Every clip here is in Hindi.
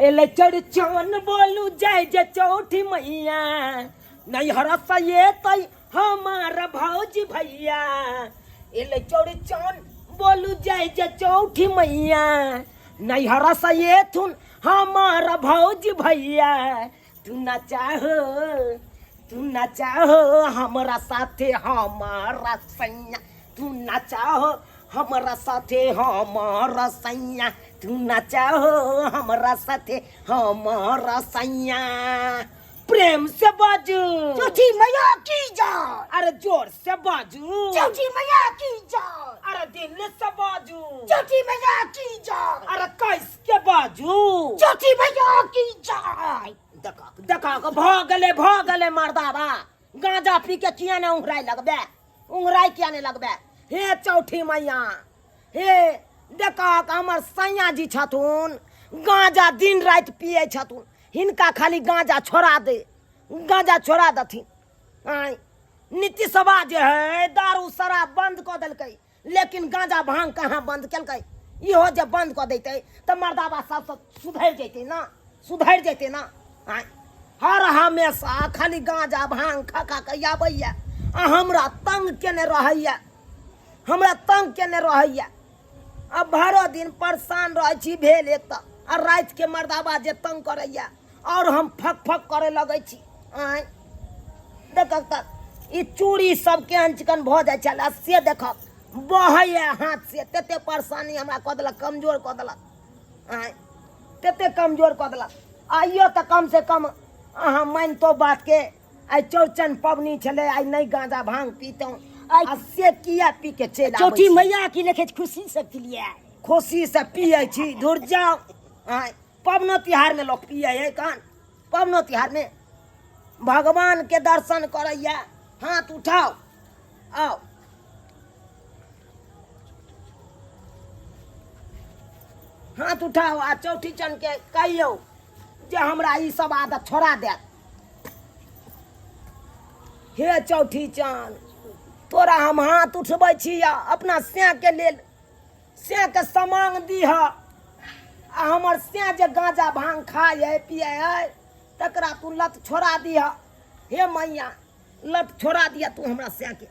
एले चढ़ बोलू जय जय चौठी मैया नहीं हरस ये तई हमारा भौजी भैया एले चढ़ बोलू जय जय चौठी मैया नहीं हरस ये थुन हमारा भौजी भैया तू ना चाहो हमारा साथे हमारा सैया तू ना चाहो हमारा साथे हमारा सैया तू ना चाहो हमारा साथे हमारा सैया प्रेम से बाजू चौठी मैया की जय। अरे जोर से बाजू चौठी मैया की जय। अरे दिल से बाजू चौठी मैया की जय। अरे कैस के बाजू चौठी मैया की जय। देखा भगले मर्दाबा गांजा पी के किया ने उंगराई किया ने लगबे हे चौठी मैया हे देखा हमर सैया जी छथुन गांजा दिन रात पिए छथुन हिनका खाली गांजा छोड़ा दथिन आई नीति सभा जे है दारू शराब बंद क देलकै लेकिन गांजा भांग कहाँ बंद केलकै इहो जे बंद क देते त मर्दाबा सब सुधर जैते ना आई हर हमेशा खाली गांजा भांग खा के आबैया आ हमरा तंग केने रहैया अब भरो दिन परेशान रह छी भेल एक त आ रात के मर्दाबा जे तंग करैया और हम फक करे लगै छी आय देखक त ई चूड़ी सब केहन चिकन भ जाय छला से देखक बहैया हाथ से तेते परेशानी हमरा क देलक कमजोर क देलक आय तेते कमजोर क देलक आइयो त कम से कम अहाँ मान तो बात के आई चौरचन पबनी छले आई नहीं गांजा भांग पीतो आई से किया पी के चल चौठी मैया की लेखे खुशी से पिलिए खुशी से पिए छी दूर जाओ आई पबनो तिहार में लोग पिए है कान पबनो तिहार में भगवान के दर्शन करैया हाथ उठाओ आओ हाथ उठाओ आ चौठी चन के कहियो जे हमरा ई सब आदत छोड़ा दे हे चौठी चान तोरा हम हाथ उठबै छी अपना स्या के लेल स्या के समांग दीह आ हमर स्या जे गांजा भांग खाए है पिए है तकरा तू लत छोड़ा दीह हे मैया लत छोड़ा दिया तू हमरा स्या के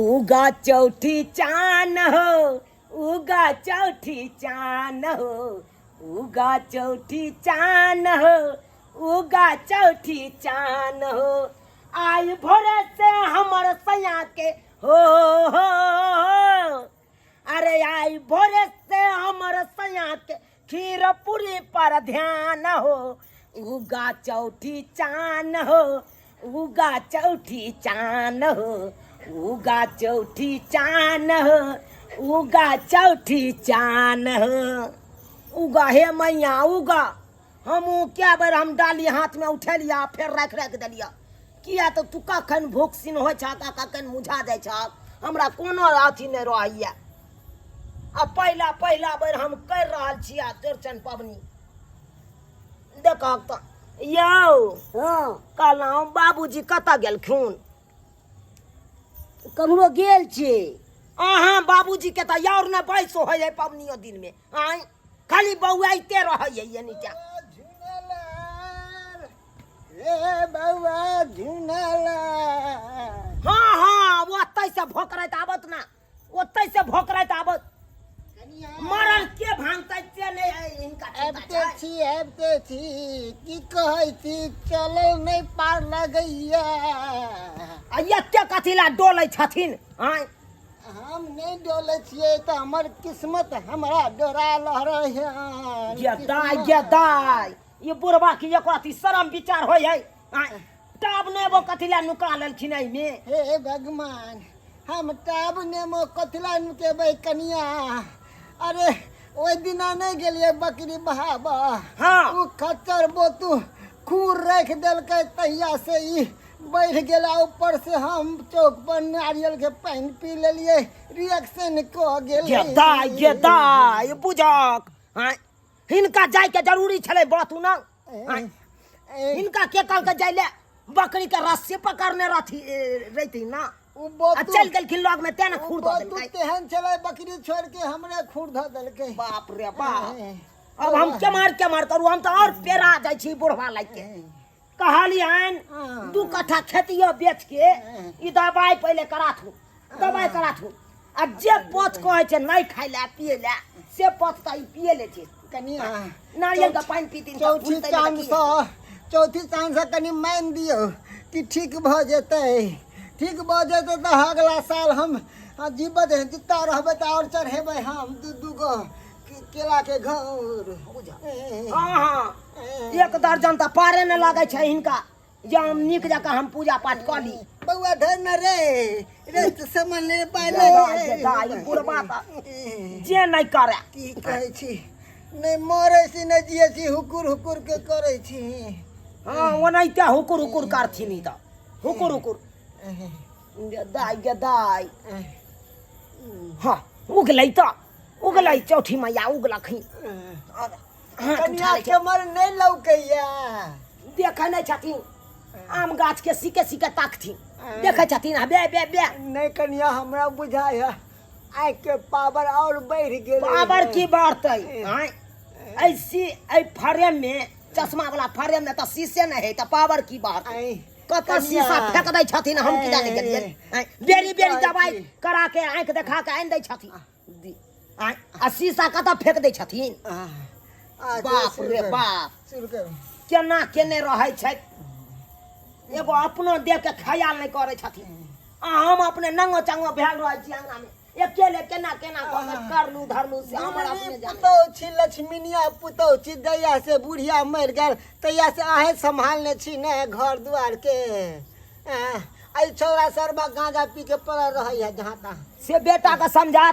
उगा चौठी चान हो उगा चौठी चान हो उगा चौठी चान हो उगा चौठी चान हो आई भोरे से हमर सैया के हो अरे आई भोरे से हमर सैया के खीर पूरी पर ध्यान हो उगा चौठी चान हो उगा चौठी चान हो उगा चौठी चान हो उगा चौठी चान हो उगा हे मैया उगा हम क्या बार हम डाली हाथ में उठे लिया फिर रख दिलिया किया तो तू कखन भूखसिन हो कखन मुझा जाए हमरा कोनो अथी नहीं रहैया अब पहला बार हम कर रहा छी चौरचन पबनी देखक तो यौ कहलहुँ बाबूजी कतऽ गेलखुन कमरो गेल छी अहाँ बाबूजी के तो यार न बैसो है पबनियो दिन में आई खाली बौआइते रहे ये नीचा ए बौआ झुनला हाँ ओतै से भोकरैत आबत ना ओतै से भोकरैत आबत मरल के भांगतै से नहीं है इनका एबते छी की कहै छी चलल नहीं पार लगैया आ एते कथिला डोलै छथिन आय हम नहीं डोले छिए तो हमर किस्मत हमरा डोरा लहरै है दाई ये बुढ़वा की एक अथी शरम विचार होय है टाब नेबो कथिला नुका लेलखिन एहि में हे भगवान हम टाब नेबो कथिला नुकेबै कनिया अरे ओइ दिना नहीं गेलिए बकरी बहाबा हाँ उ खच्चर बोतू खूर रख देलकै तहिया से ई बढ़ गेला ऊपर से हम चौक पर नारियल के पानी पी लेलिए रिएक्शन क गेल ये दाई बुझक हिनका जाय के जरूरी छले बातू ना हिनका के कहल के जाय ले बकरी के रस्सी पकड़ने रहती ना आ चल गेल खिल्लौग में तेने खूर दो तू तेहन चले बकरी छोड़ के हमरे खूर धो देलकै। बाप रे बाप। अब हम के मार करू, हम तो और पेरा जाय छी बुढ़वा लाग के। कहली हन 2 कट्ठा खेतियो बेच के ई दवाई पहले करा थू, दवाई करा थू। आ जे पथ कहे छे नहीं खाइ ले पिए ले से पथ त ई पिए ले छे। कनिया नारियल का पानी पीती चौथी चांद से कनी मान दियो कि ठीक भ जेतै। ठीक भ जेतै तो अगला साल हम जीवत जितना रहबै त और चढ़ेबै हम 2 गो केला के घर। हां 1 दर्जन त पारे न लागे छै हिनका जे हम निक जका हम पूजा पाठ क ली। बउआ धर न रे तो समझ ले पाले दाई बुढ़वा त जे नहीं करे की कहै छी, नहीं मरे छी नहीं जिए छी, हुकुर के करे छी। हां ओनाइते हुकुर करथिन ई त हुकुर दाई हाँ उगलै चौठी मैया उगलखिन। कन्या के मर नहीं लौकैया देखे नहीं छथिन, आम गाछ के सीके ताकथिन, देखे छथिन बे बे बे। नहीं कन्या हमरा बुझाय आइ के पावर और बढ़ गेल। पावर की बढ़तै ऐसी ऐ फ्रेम में चश्मा वाला फ्रेम में त शीशे नहीं है त पावर की बढ़तै। कत शीशा फेंक दै छथिन, हम की जाने गेलिए। बेरी दवाई करा के आंख देखा के आन दै छथिन आ शीशा कत फेंक दै छथिन। बाप रे बाप केना केने रहै छै, एगो अपनो देख के ख्याल नहीं करे छथिन। हम अपने नंगो चंगो भेल रहै छी अंगना में अकेले केना करलू धरलू से हमर अपने जाने। पुतौ छी लक्ष्मीनिया पुतौ छी, दैया से बुढ़िया मर गेल तैया से आहे संभालने छी ने घर द्वार के। आई छोरा सरबा गांजा पी के पड़ल रहै है जहां तहां। से बेटा का समझा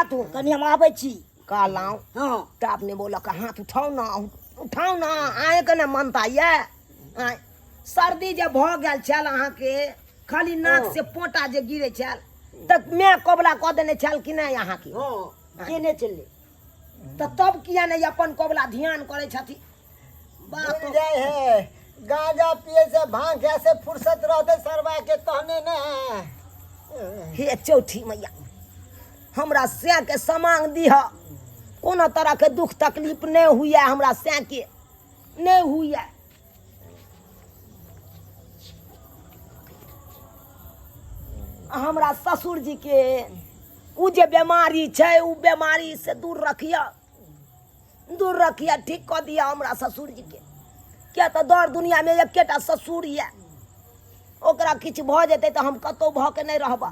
तू कनी हम आबै छी कहलाऊ। हां त आपने बोला का हाथ उठाओ ना आए के न मनता ये। सर्दी जे भ गेल छल अहाँ के, खाली नाक से पोटा जे गिरे छल तक मैं कोबला क देने छल कि नहीं अहाँ की केने चले त तब किया नहीं अपन कोबला ध्यान करे छथि। बात जाय है गांजा पिए से भांग से फुर्सत रहते सरवा के कहने न। हे चौठी मैया हमरा से के समांग दीह, कोनो तरह के दुख तकलीफ नहीं हुई है हमरा से के नहीं हुई है। हमरा ससुर जी के उ जे बीमारी छै उ बीमारी से दूर रखिया ठीक क दिया हमरा ससुर जी के। क्या तो दौड़ दुनिया में एकेटा ससुर है, ओकरा किछ भ जेतै त हम कतौ भ के नहीं रहबा,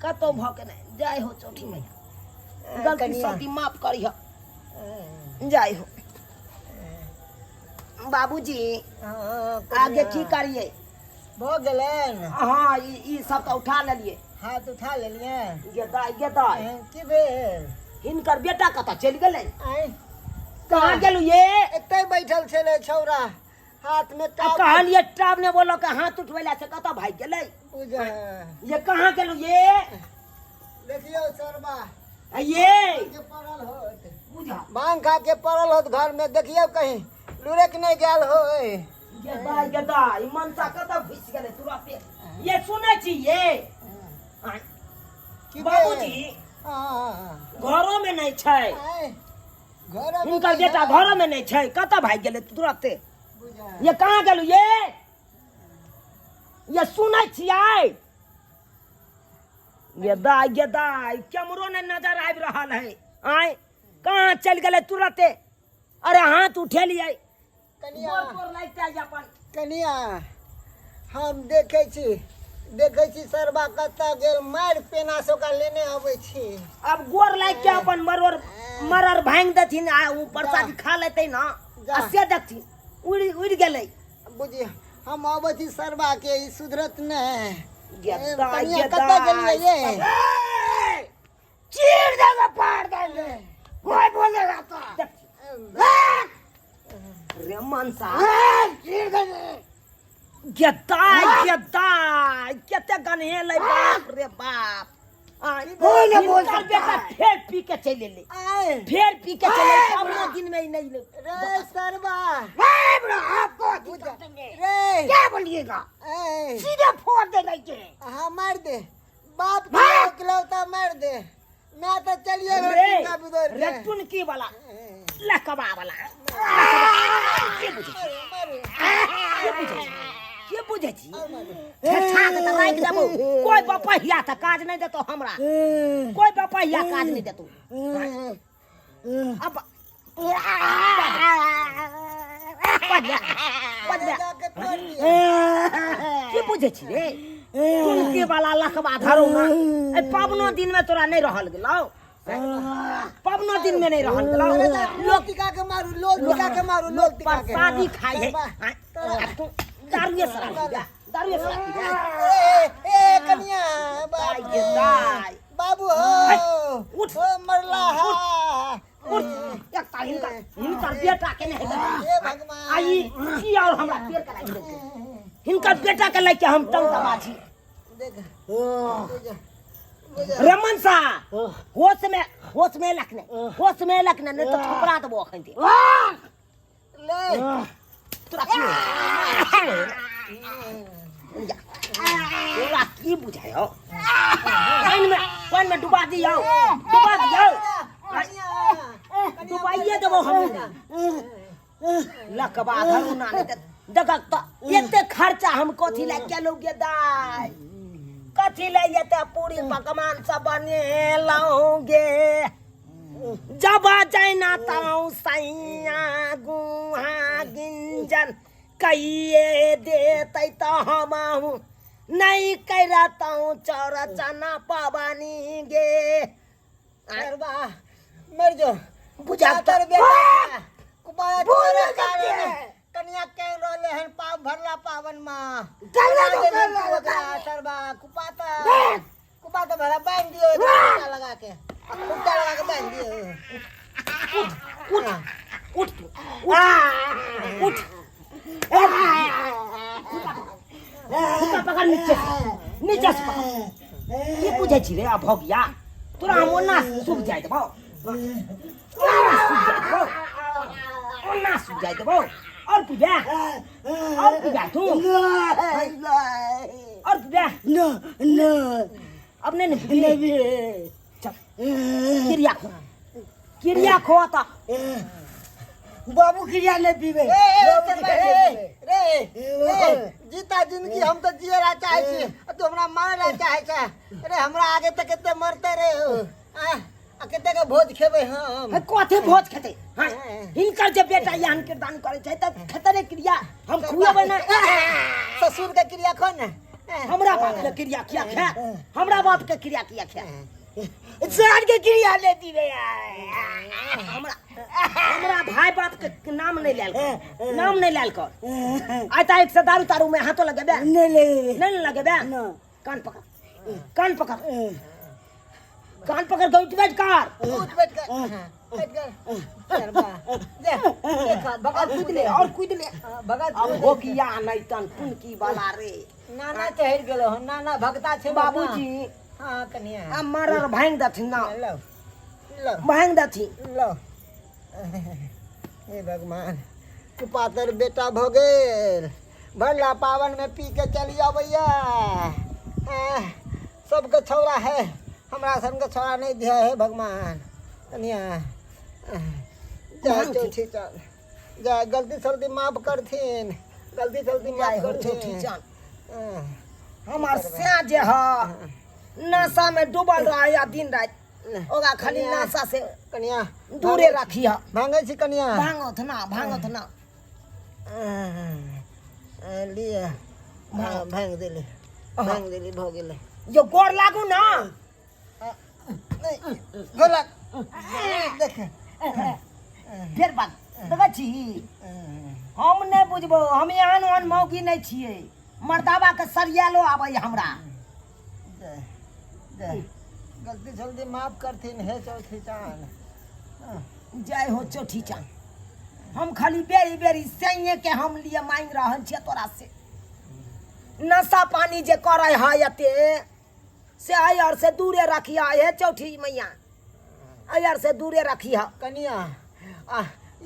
कतौ भ के नहीं। जय हो चौठी मैया, गलती सती माफ करिह। जय हो बाबूजी। आगे की करिए भ गेलन। हाँ ई सब तो उठा लेलिए, हाथ उठा लेलिए। गेदाई की भेल हिनकर बेटा कत चल गेलै? कहाँ कहाँ गेलू ये? एते बैठल छले छौरा हाथ में टाप। कहलिए टाप ने बोलो के हाथ उठवेला से कत भाग गेलै? बुझा ये कहाँ गेलू ये? देखियो सरबा ये के पड़ल होत, बुझा भांग खा के पड़ल होत घर में। देखियो कहीं लुरेक नहीं गेल होय। गेदाई मनसा कत घुस गेलै तुरंत। ये सुनै छी ये बाबूजी घरों में नहीं छै, इनकर बेटा घरों में नहीं छै, कत भाग गेलै तुरंत? ये कहाँ गेलू ये सुनै छियै? गेदाई कैमरो ने नजर आबि रहल है। कहाँ चल गेलै तुरंत? अरे हाथ उठेलिए कनिया हम देखे छी सरबा कत्ता गेल, मार पेना से ओकरा लेने आबै छी। अब गोर लाग के अपन मरर भांग देथिन आ ऊ प्रसादी खा लेतै ना आ से देखथिन उड़ गेलै। बुझी हम आबै छी सरबा के ई सुधरत ने। गेदाई कत्ता गेलिए ये चीर देगा पार देंगे कोई बोलेगा तो रे मनसा गेदाई केते गने ले बाप रे बाप। बोल बेटा फेर पी के चले ले, फिर पी के चले। अपना दिन में ही नहीं ले रे सरबा आपको की कर देंगे। रे क्या बोलिएगा? ए, सीधे फोड़ दे लड़के। हाँ मार दे बाप हाँ। की इकलौता मार दे मैं तो चलिए रे रटूंगा बुदर के। रटुन की वाला लकबा वाला ये बुझे ये बुझे छी छा के त राख देबो कोई बपहिया त काज नहीं देतो हमरा कोई बपहिया काज नहीं देतो अब जाके तोड़ दिया। की बुझे छी रे तुलके वाला लखबा धरो ना ए पावनो दिन में तोरा नहीं रहल गेलौ पावनो दिन में नहीं रहल गेलौ लोग टिका के मारू लोग टिका के मारू लोग टिका के प्रसादी खाई है दारुए शराब पी जा दारुए शराब पी जा ए कन्या आई गे दाई बाबू हो उठ। ओ मरला हा उठ एक तार हिनकर बेटा के नहीं हे भगवान आई की और हमरा पेड़ करा देते हिनकर बेटा के लेके हम टंग तमाची देख रमन सा होश में लखने नहीं तो ठोकरा देबो अखन ते ले तोरा तोरा की बुझायो पानी में डुबा दियो डुबाइए देबो हम लकबा धरू ना देखक त एते खर्चा हम कथी ला केलौगे दाई कथी ला एते पूरी पकवान सब बनेलौगे जब जाइना ताऊ सैया गुहा गिंजन कहिए देतै त हमहु नहीं करताऊ चरचना पवनी गे अरबा मर जो बुझा तर बेटा कुबाया बोले तोरे कारण कते। कन्या के रोले हन पाव भरला पावन मां करले तो करले सरबा कुपाता भला बांध दियो खूंटा लगा के बांध दियो उठ उठ पकड़ नीचे से पकड़ ये पूछे छी रे आ भगिया तोरा हम ओना सूख जाय देबो ओना सूख जाय देबो और पूजा तू और पूजा अब नहीं चल क्रिया खो ता बाबू क्रिया ले पीबे रे जीता जिंदगी हम तो जियरा चाहे छी तू हमरा मारला चाहे छ अरे हमरा आगे तक केते मरते रे आ केते के भोज खेबे हम कथी भोज खेते हिनकर जे बेटा यान कीर्तन करे छै त खतरे क्रिया हम खुएबै ना ससुर के क्रिया खो न हमरा बाप के क्रिया किया खा हमरा बाप के क्रिया किया खा जान के क्रिया ले दीबे हमरा भाई बाप के नाम नहीं लेल कर आय ता एक से दारू में हाथों लगेबे नहीं लगेबे कान पकड़ कान पकड़ के उठ बैठ कर और कूद ले अब हो किया नहीं तन पुन की वाला रे नाना चढ़ गेलो नाना भगता छे बाबूजी हां कन्या हमारा भांग दथिन ना लो लो भांग दथिन लो हे भगवान कुपातर बेटा भ गेल भरला पावन में पी के चली अबैया सबके छौरा है हमरा सन के छौरा नहीं दिया है भगवान कन्या जाए चौथी चल जाए गलती सलती माफ करथिन गलती सलती माफ करथिन हमार से जे ह नशा में डूबल रहा या दिन रात ओगा खाली नशा से कन्या दूरे रखी है भांगे छी कन्या भांगत ना लिए भांग देली भ गेले जो गोर लागू ना गोला देख फेर बात देखै छी हम नहीं बुझबो हम एहन मौगी नहीं छिए मर्दावा के सरियालो आबै हमरा गलती जल्दी माफ करथिन हे चौथी चान जय हो चौथी चान हम खाली बेरी बेरी सैये के हम लिए मांग रहल छियै तोरा से नशा पानी जे करे है एते से आयर से दूरे रखिया हे चौथी मैया आयर से दूरे रखिया कनिया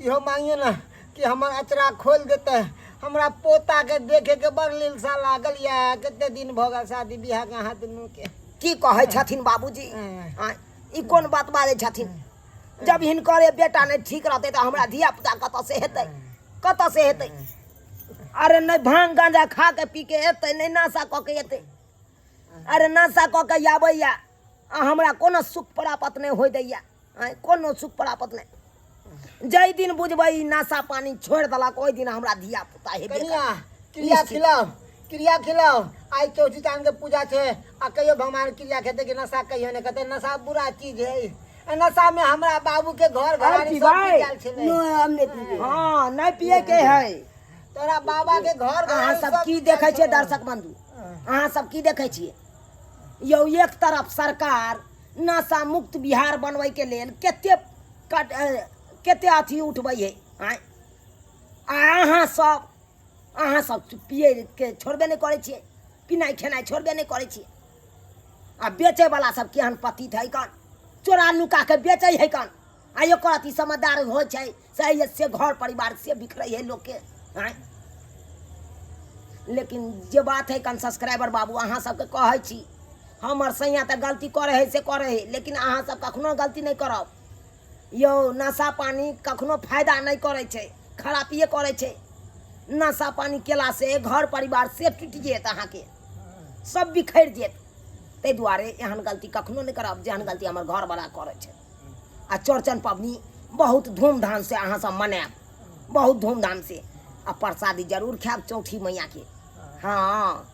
इहो मांगिए ना कि हमर अचरा खोल देते हमरा पोता के देखे के बड़ लिलसा लागल या कते दिन भ गल शादी बियाह के हाथ नु के की कहे छथिन बाबूजी ई कोन बात बाजे छथिन जब हिनकर बेटा नहीं ठीक रहते तो हमरा धिया पुता कत से हेतै कत से हेतै अरे नहीं भांग गांजा खा के पी के हेतै नहीं नशा क के हेतै अरे नशा क के आबैया हमरा कोनो सुख प्राप्त नहीं होय दैया कोनो सुख प्राप्त नहीं जय दिन बुझबै नशा पानी छोड़ देलक ओइ दिन हमरा धिया पुता हेबे कनिया क्रिया खिलाओ आई चौथी चांद के पूजा छे आ कहियो भगवान क्रिया खेते के नशा कहियो ने कहते नशा बुरा चीज है नशा में हमरा बाबू के घर घरानी सब पियल छले हमने पिए हां नहीं पिए के है तोरा बाबा के घर अहाँ सब की देखे छिए दर्शक बंधु अहाँ सब की देखे छिए यो एक तरफ सरकार नशा मुक्त बिहार बनबै के लेल केते अथी उठबै है अहाँ सब पिए के छोड़बे नहीं करे छिए पिनाई खेनाई छोड़बे नहीं करे छिए आ बेचे वाला सब केहन पतित है कन चोरा नुका के बेचे है कन आ एकर अति समझदार हो छै से घर परिवार से बिखरै है लोग के लेकिन जे बात है कन सब्सक्राइबर बाबू अहाँ सबके कहै छी हमर सैया तऽ गलती करे है से करे है लेकिन अहाँ सब कखनो गलती नहीं करब यो नशा पानी कखनो फायदा नहीं करे छै खरापिए करे छै नशा पानी केला से घर परिवार से टूट जात अहाँ के सब बिखर जात ताहि दुआरे एहन गलती कखनो नहीं करब जेहन गलती हमर घर वाला करे छै आ चौड़चन पबनी बहुत धूमधाम से अहाँ सब मनाएब बहुत धूमधाम से आ प्रसादी जरूर खाएब चौठी मैया के हाँ